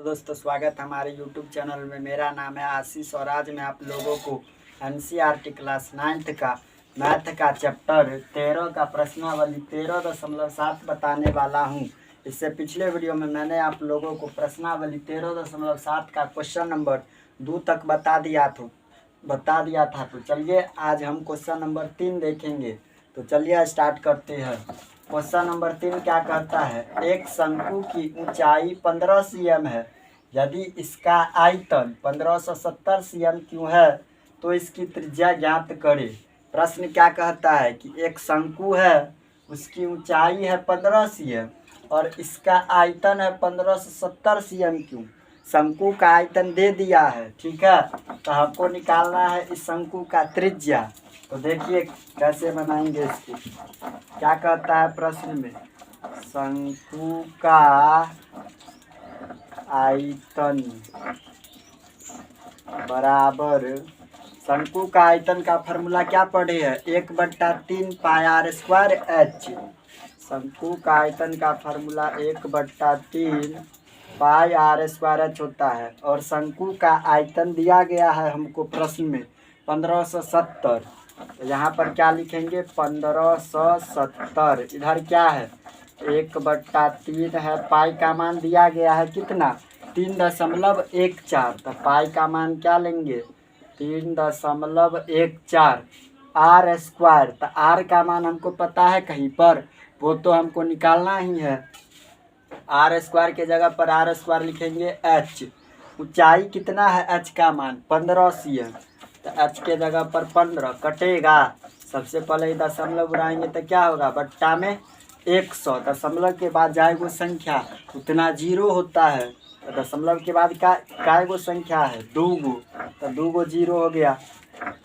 तो दोस्तों स्वागत है हमारे YouTube चैनल में। मेरा नाम है आशीष और आज मैं आप लोगों को NCERT क्लास 9th का मैथ का चैप्टर 13 का प्रश्नावली 13.7 बताने वाला हूं। इससे पिछले वीडियो में मैंने आप लोगों को प्रश्नावली 13.7 का क्वेश्चन नंबर 2 तक बता दिया था। तो चलिए आज हम क्वेश्चन नंबर 3 देखेंगे। तो चलिए स्टार्ट करते हैं। क्वेश्चन नंबर 3 क्या कहता है, एक शंकु की ऊंचाई 15 cm है। यदि इसका आयतन 1570 cm क्यों है तो इसकी त्रिज्या ज्ञात करें। प्रश्न क्या कहता है कि एक शंकु है, उसकी ऊंचाई है 15 cm और इसका आयतन है 1570 cm क्यों। शंकु का आयतन दे दिया है, ठीक है। तो हमको निकालना है इस शंकु का त्रिज्या। तो देखिए कैसे बनाएंगे इसको। क्या कहता है प्रश्न में, शंकु का आयतन बराबर, शंकु का आयतन का फॉर्मूला क्या पढ़े हैं, 1/3 पाई आर स्क्वायर एच। शंकु का आयतन का formula 1/3 pi r square h होता है और शंकु का आयतन दिया गया है हमको प्रश्न में 1570। तो यहाँ पर क्या लिखेंगे, 1570। इधर क्या है, 1/3 है, पाई का मान दिया गया है कितना, 3.14। तो पाई का मान क्या लेंगे, 3.14 आर स्क्वायर। तो आर का मान हमको पता है कहीं पर, वो तो हमको निकालना ही है। आर स्क्वायर के जगह पर आर स्क्वायर लिखेंगे एच। ऊंचाई कितना है, एच का मान 15 cm। तो एच के जगह पर 15 कटेगा, सबसे पहले दशमलव उड़ाएंगे तो क्या होगा, बट्टा में 100। दशमलव के बाद जाएगो संख्या, उतना जीरो होता है। तो दशमलव के बाद काय गो संख्या है, 2 गो। तो 2 गो जीरो हो गया,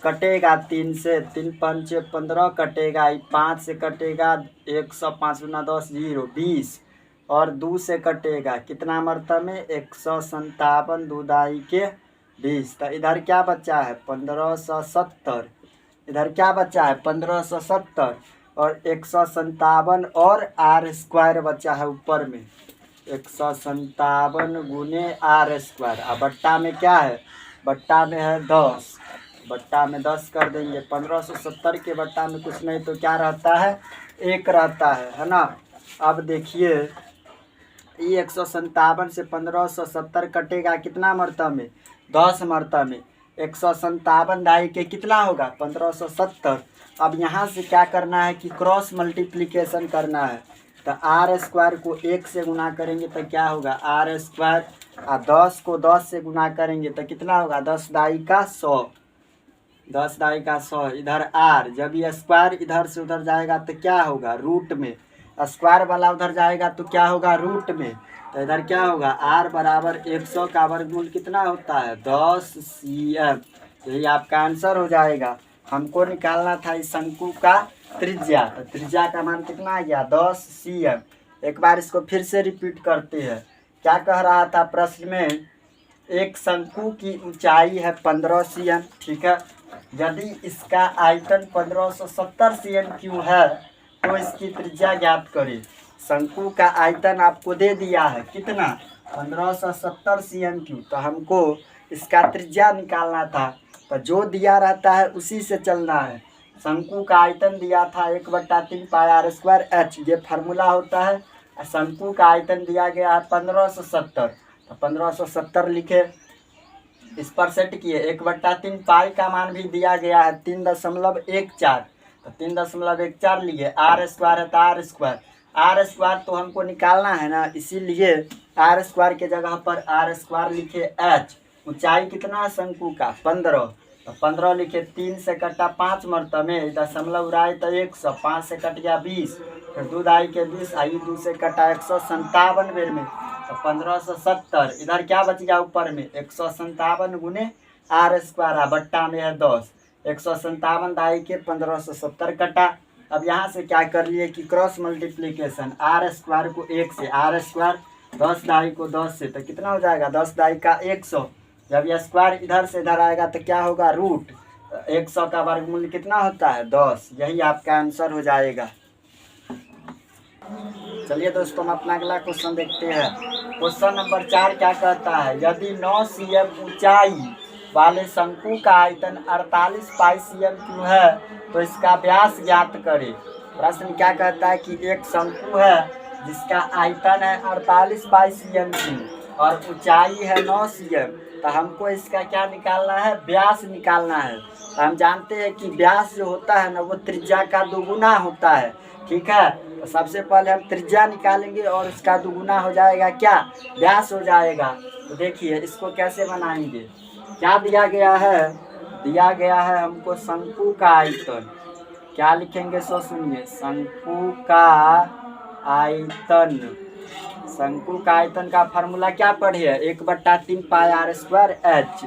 कटेगा 3 से, 3 5 15 कटेगा, 5 से कटेगा 100, 5 गुना 10 0 20 और 2 से कटेगा कितना मरतबा में 157, 2 दाई के 20। तो इधर क्या बचा है 1570, इधर क्या बचा है 1570 और 157 और आर स्क्वायर बचा है ऊपर में 157 गुने आर स्क्वायर। अब बट्टा में क्या है, बट्टा में है 10, बट्टा में 10 कर देंगे। 1570 के बट्टा में कुछ नहीं तो क्या रहता है, 1 रहता है ना। अब देखिए ये 157 से 1570 कटेगा कितना मरतबा में, 10 मरतबा में। 157 दाई के कितना होगा 1570। अब यहाँ से क्या करना है कि क्रॉस मल्टीप्लिकेशन करना है। तो आर स्क्वायर को 1 से गुना करेंगे तो क्या होगा, आर स्क्वायर, और 10 को 10 से गुना करेंगे तो कितना होगा, 10 दाई का 100, 10 दाई का 100। इधर आर, जब ये स्क्वायर इधर से उधर जाएगा तो क्या होगा, रूट में। स्क्वायर वाला उधर जाएगा तो क्या होगा, रूट में। तो इधर क्या होगा, आर बराबर 100 का वर्गमूल कितना होता है, 10 cm। यही आपका आंसर हो जाएगा। हमको निकालना था इस शंकु का त्रिज्या। तो त्रिज्या का मान कितना आ गया, 10 cm। एक बार इसको फिर से रिपीट करते हैं। क्या कह रहा था प्रश्न में, एक शंकु की ऊंचाई है 15 cm, ठीक है। यदि इसका आयतन 1570 cm क्यों है तो इसकी त्रिज्या ज्ञात करें। शंकु का आयतन आपको दे दिया है कितना, 1570 cm क्यों। तो हमको इसका त्रिज्या निकालना था। तो जो दिया रहता है उसी से चलना है। शंकु का आयतन दिया था 1/3 पाई आर स्क्वायर एच, ये फार्मूला होता है। शंकु का आयतन दिया गया है 1570। तो 1570 लिखे, इस पर सेट किए। 1/3 पाई का मान भी दिया गया है 3.14। तो 3.14 लिए, आर स्क्वायर है तो आर स्क्वायर, आर स्क्वायर तो हमको निकालना है ना, इसीलिए आर स्क्वायर के जगह पर आर स्क्वायर लिखे एच। ऊंचाई कितना है शंकु का, 15। तो 15 लिखे, 3 से कटा 5 मरतबा में, दशमलव उड़ाए तो 100, 5 से कट गया 20, फिर 2 दाई के 20, आई 2 से कटा 157 बेर में। तो 1570, इधर क्या बच गया ऊपर में 157 गुने आर स्क्वायर, बट्टा में है 10। 157 दाई के 1570 कटा। अब यहाँ से क्या कर लिए कि क्रॉस मल्टीप्लिकेशन, आर स्क्वायर को 1 से, आर स्क्वायर 10 दाई को 10 से, तो कितना हो जाएगा 10 दाई का 100। जब यह स्क्वायर इधर से इधर आएगा तो क्या होगा, रूट। 100 का वर्गमूल कितना होता है, 10। यही आपका आंसर हो जाएगा। चलिए दोस्तों हम अपना अगला क्वेश्चन देखते हैं। क्वेश्चन नंबर 4 क्या कहता है, यदि 9 cm ऊंचाई वाले शंकु का आयतन 48 पाई cm क्यों है तो इसका व्यास ज्ञात करें। प्रश्न क्या कहता है कि एक शंकु है जिसका आयतन है 48 पाई cm की और ऊंचाई है 9 cm, तो हमको इसका क्या निकालना है, व्यास निकालना है। तो हम जानते हैं कि व्यास जो होता है ना वो त्रिज्या का दोगुना होता है। ठीक है, तो सबसे पहले हम त्रिज्या निकालेंगे और इसका दुगुना हो जाएगा क्या, व्यास हो जाएगा। तो देखिए इसको कैसे बनाएंगे, क्या दिया गया है, दिया गया है हमको शंकु का आयतन। क्या लिखेंगे सो सुनिए, शंकु का आयतन। शंकु का आयतन का फार्मूला क्या पढ़े है, 1/3 पाई आर स्क्वायर एच।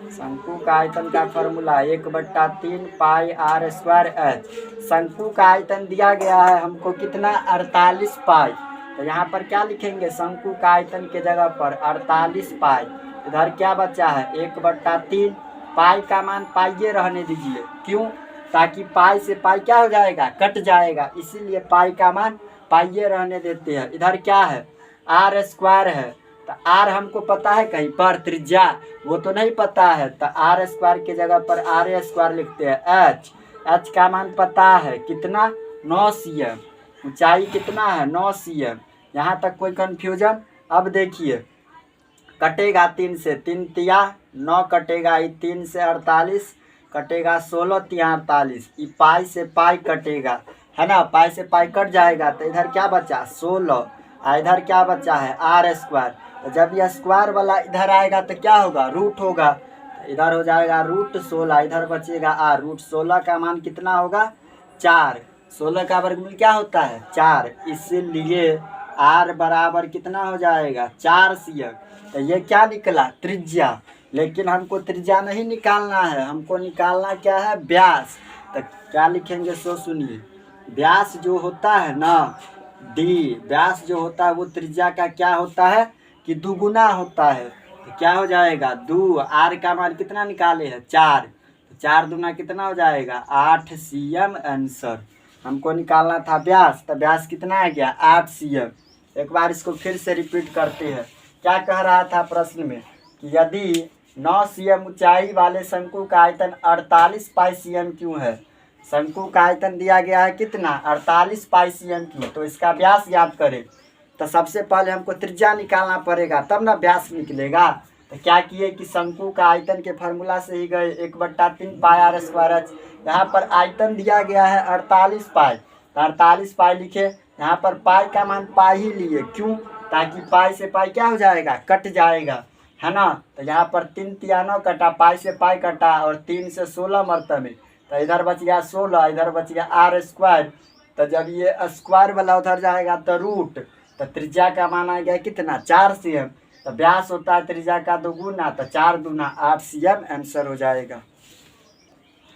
शंकु का आयतन का formula 1/3 pi r square h. शंकु का आयतन दिया गया है हमको कितना, 48 पाई। तो यहाँ पर क्या लिखेंगे, शंकु का आयतन के जगह पर 48 पाई। इधर क्या बचा है, 1/3 पाई का मान पाइये रहने दीजिए, क्यों, ताकि पाई से पाई क्या हो जाएगा, कट जाएगा, इसीलिए पाई का मान पाइये रहने देते हैं। इधर क्या है, आर स्क्वायर है, तो आर हमको पता है कहीं पर, त्रिज्या वो तो नहीं पता है, तो आर स्क्वायर के जगह पर आर स्क्वायर लिखते हैं। एच, एच का मान पता है कितना, 9 cm। ऊंचाई कितना है, 9 cm। यहाँ तक कोई कंफ्यूजन। अब देखिए कटेगा 3 से, 3 तिया 9 कटेगा, 3 से 48 कटेगा, 16 तिया 48, ये पाई से पाई कटेगा, है ना, पाई से पाई कट जाएगा। तो इधर क्या बचा, 16, इधर क्या बचा है, आर स्क्वायर। तो जब यह स्क्वायर वाला इधर आएगा तो क्या होगा, रूट होगा, तो इधर हो जाएगा √16, इधर बचेगा आर। √16 का मान कितना होगा, 4। 16 का वर्गमूल क्या होता है, 4, इसीलिए आर बराबर कितना हो जाएगा, 4 cm। तो ये क्या निकला, त्रिज्या। लेकिन हमको त्रिज्या नहीं निकालना है, हमको निकालना क्या है, व्यास। तो क्या लिखेंगे सो सुनिए, व्यास जो होता है ना, डी, व्यास जो होता है वो त्रिज्या का क्या होता है कि दुगुना होता है। तो क्या हो जाएगा, 2, आर का मान कितना निकाले हैं, 4, तो 4 दूना कितना हो जाएगा, 8 cm आंसर। हमको निकालना था व्यास, तो व्यास कितना आ गया, 8 cm। एक बार इसको फिर से रिपीट करते हैं। क्या कह रहा था प्रश्न में कि यदि 9 cm ऊंचाई वाले शंकु का आयतन 48 पाई cm क्यों है। शंकु का आयतन दिया गया है कितना, 48 पाई cm की, तो इसका व्यास याद करें। तो सबसे पहले हमको त्रिज्या निकालना पड़ेगा तब ना व्यास निकलेगा। तो क्या किए कि शंकु का आयतन के फार्मूला से ही गए, 1/3 पाई आर स्क्वायर एच। यहाँ पर आयतन दिया गया है 48 पाई, तो 48 पाई लिखे, यहाँ पर पाई का मान पाई ही लिए, क्यों, ताकि पाई से पाई क्या हो जाएगा, कट जाएगा, है ना। तो यहाँ पर 3 तिया 9 कटा, पाई से पाई कटा, और 3 से 16 मरतबे, तो इधर बच गया 16, इधर बच गया आर स्क्वायर। तो जब ये स्क्वायर वाला उधर जाएगा तो रूट, तो त्रिज्या का मान आ गया कितना, 4 cm। तो व्यास होता है त्रिज्या का दोगुना, तो 4 दूना 8 cm आंसर हो जाएगा।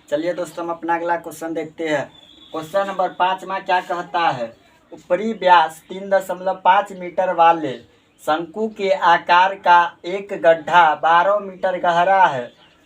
चलिए दोस्तों हम अपना अगला क्वेश्चन देखते हैं। क्वेश्चन नंबर 5 में क्या कहता है, ऊपरी व्यास 3.5 मीटर वाले शंकु के आकार का एक गड्ढा 12 मीटर गहरा है,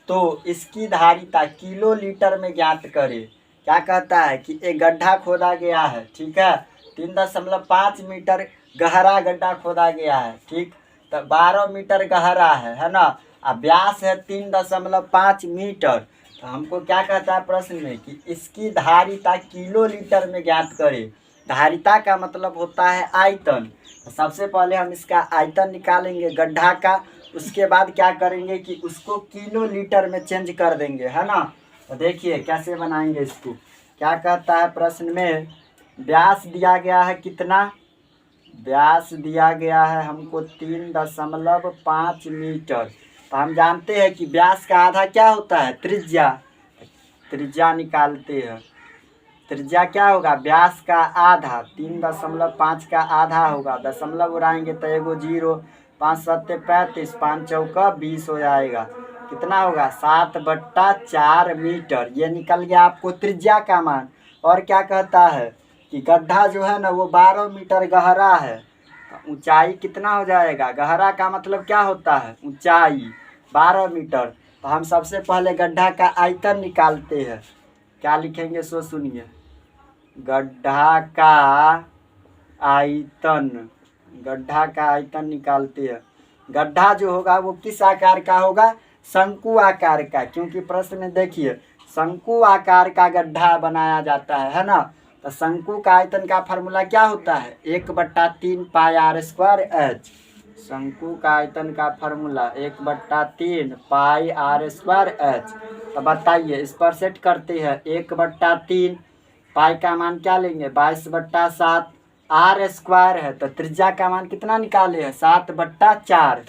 तो इसकी धारिता किलो लीटर में ज्ञात करें। क्या कहता है कि एक गड्ढा खोदा गया है, ठीक है, 3.5 मीटर गहरा गड्ढा खोदा गया है, ठीक, तो 12 मीटर गहरा है ना, अब व्यास है 3.5 मीटर। तो हमको क्या कहता है प्रश्न में कि इसकी धारिता किलो लीटर में ज्ञात करें। धारिता का मतलब होता है आयतन। तो सबसे पहले हम इसका आयतन निकालेंगे गड्ढा का, उसके बाद क्या करेंगे कि उसको किलो लीटर में चेंज कर देंगे, है ना। तो देखिए कैसे बनाएंगे इसको। क्या कहता है प्रश्न में, व्यास दिया गया है कितना, व्यास दिया गया है हमको 3.5 मीटर। तो हम जानते हैं कि व्यास का आधा क्या होता है, त्रिज्या। त्रिज्या निकालते हैं, त्रिज्या क्या होगा, व्यास का आधा, 3.5 का आधा होगा, दशमलव उड़ाएंगे तो एगो 0, 5 7 35, 5 चौका 20 हो जाएगा, कितना होगा 7/4 मीटर। ये निकल गया आपको त्रिज्या का मान। और क्या कहता है कि गड्ढा जो है ना वो 12 मीटर गहरा है, तो ऊंचाई कितना हो जाएगा, गहरा का मतलब क्या होता है, ऊंचाई 12 मीटर। तो हम सबसे पहले गड्ढा का आयतन निकालते हैं। क्या लिखेंगे सो सुनिए, गड्ढा का आयतन, गड्ढा का आयतन निकालते हैं। गड्ढा जो होगा वो किस आकार का होगा? शंकु आकार का, क्योंकि प्रश्न में देखिए शंकु आकार का गड्ढा बनाया जाता है ना। तो शंकु का आयतन का फार्मूला क्या होता है? 1/3 पाई आर स्क्वायर एच। शंकु का आयतन का formula 1/3 pi r square h. तो बताइए, इस पर सेट करते हैं। 1/3 पाई का मान क्या लेंगे? 22/7। आर स्क्वायर है तो त्रिज्या का मान कितना निकाले हैं? 7/4।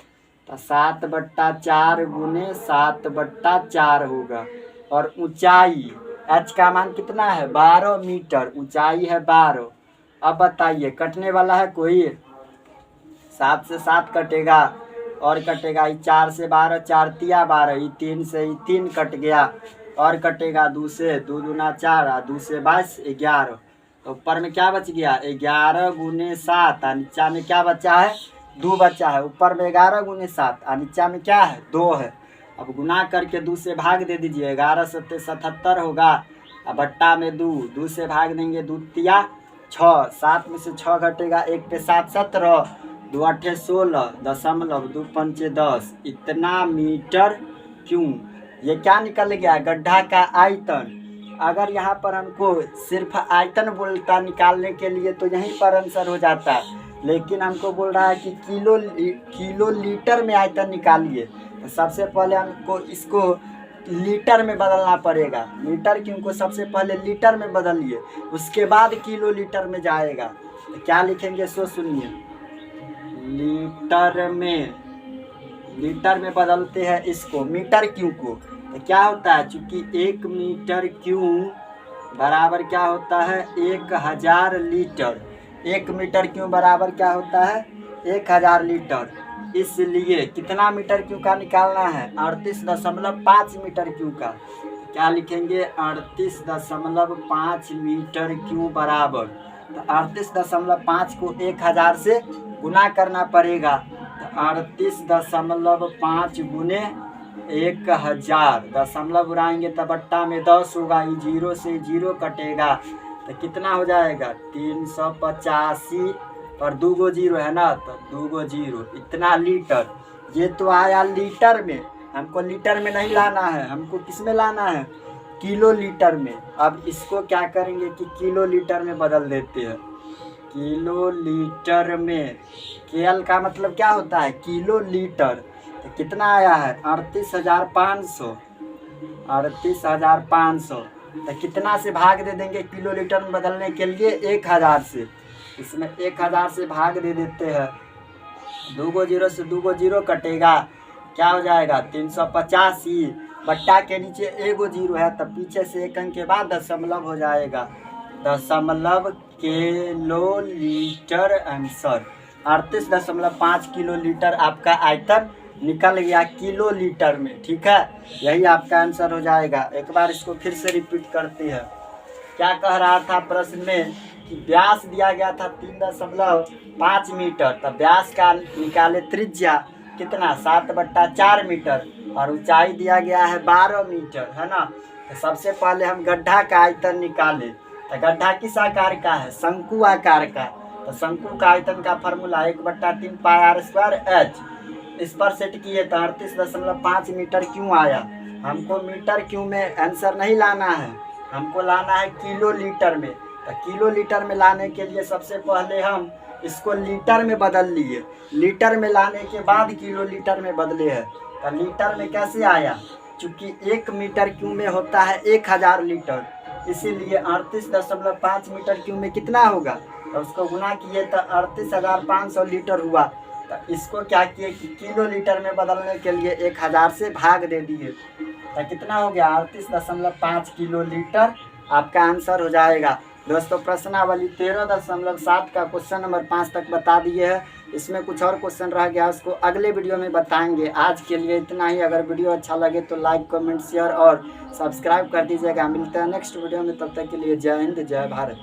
तो 7/4 गुने 7/4 होगा। और ऊंचाई एच का मान कितना है? 12 मीटर। ऊंचाई है 12। अब बताइए, कटने वाला है कोई? 7 से 7 कटेगा और कटेगा। 4 से 12, 4 तिया 12। 3 से 3 कट गया और कटेगा 2 से 2 दूना 4, 2 से 22, 11। तो ऊपर में क्या बच गया? 11 गुने 7। नीचा में क्या बचा है? 2 बचा है। ऊपर में 11 गुने 7 और नीचा में क्या है? 2 है। अब गुना करके 2 से भाग दे दीजिए। 11 7 77 होगा। अब बट्टा में 2 से भाग देंगे। 2 तिया 6। 7 में से 6 घटेगा। 1 पे 7 17, 2 8 16, 2 5 10। इतना मीटर क्यों? ये क्या निकल गया? गड्ढा का आयतन। अगर यहाँ पर हमको सिर्फ आयतन बोलता निकालने के लिए तो यहीं पर आंसर हो जाता, लेकिन हमको बोल रहा है कि किलो लीटर में आयतन निकालिए। तो सबसे पहले हमको इसको लीटर में बदलना पड़ेगा। मीटर क्यों को सबसे पहले लीटर में बदलिए, उसके बाद किलो लीटर में जाएगा। तो क्या लिखेंगे सो सुनिए। लीटर में बदलते हैं इसको मीटर क्यों को। तो क्या होता है? चूंकि 1 मीटर क्यों बराबर क्या होता है? 1000 लीटर। 1 मीटर क्यों बराबर क्या होता है? 1000 लीटर। इसलिए कितना मीटर क्यों का निकालना है? 38.5 मीटर क्यों का। क्या लिखेंगे? 38.5 मीटर क्यों बराबर। तो 38.5 को 1000 से गुना करना पड़ेगा। तो 38.5 गुने 1000। दशमलव उड़ाएंगे तो बट्टा में 10 होगा। 0 से 0 कटेगा तो कितना हो जाएगा? 385 पर 2 गो 0 है ना, तो 2 गो 0। इतना लीटर। ये तो आया लीटर में। हमको लीटर में नहीं लाना है, हमको किस में लाना है? किलो लीटर में। अब इसको क्या करेंगे कि किलो लीटर में बदल देते हैं। किलो लीटर में केएल का मतलब क्या होता है? Kilo litre. तो कितना आया है? 38,500। 38,500। तो कितना से भाग दे देंगे किलो लीटर में बदलने के लिए? 1000 से। इसमें 1000 से भाग दे देते हैं। 2 गो 0 से 2 गो 0 कटेगा। क्या हो जाएगा? 385। बट्टा के नीचे 1 गो 0 है तो पीछे से 1 अंक के बाद दशमलव हो जाएगा। दशमलव kilo litre answer. 38.5 kilo litre आपका आयतन निकल गया किलो लीटर में। ठीक है, यही आपका आंसर हो जाएगा। एक बार इसको फिर से रिपीट करते हैं। क्या कह रहा था प्रश्न में कि व्यास दिया गया था 3.5 मीटर। तब व्यास का निकाले त्रिज्या कितना? 7/4 मीटर। और ऊंचाई दिया गया है 12 मीटर, है ना। तो सबसे पहले हम गड्ढा का आयतन निकाले। तो गड्ढा किस आकार का है? शंकु आकार का। तो शंकु का आयतन का formula 1/3 pi r square h. इस पर सेट किए तो 38.5 मीटर क्यों आया। हमको मीटर क्यों में आंसर नहीं लाना है, हमको लाना है किलो लीटर में। तो किलो लीटर में लाने के लिए सबसे पहले हम इसको लीटर में बदल लिए। लीटर में लाने के बाद किलो लीटर में बदले हैं। तो लीटर में कैसे आया? चूँकि 1 मीटर क्यूब में होता है 1000 लीटर, इसीलिए 38.5 मीटर क्यूब में कितना होगा। तो उसको गुना किए तो 38,500 लीटर हुआ। तो इसको क्या किए कि किलो लीटर में बदलने के लिए 1000 से भाग दे दिए। तो कितना हो गया? 38.5 किलो लीटर आपका आंसर हो जाएगा। दोस्तों, प्रश्नावली 13.7 का क्वेश्चन नंबर 5 तक बता दिए हैं। इसमें कुछ और क्वेश्चन रह गया, उसको अगले वीडियो में बताएंगे। आज के लिए इतना ही। अगर वीडियो अच्छा लगे तो लाइक, कमेंट, शेयर और सब्सक्राइब कर दीजिएगा। मिलते हैं नेक्स्ट वीडियो में, तब तक के लिए जय हिंद, जय भारत।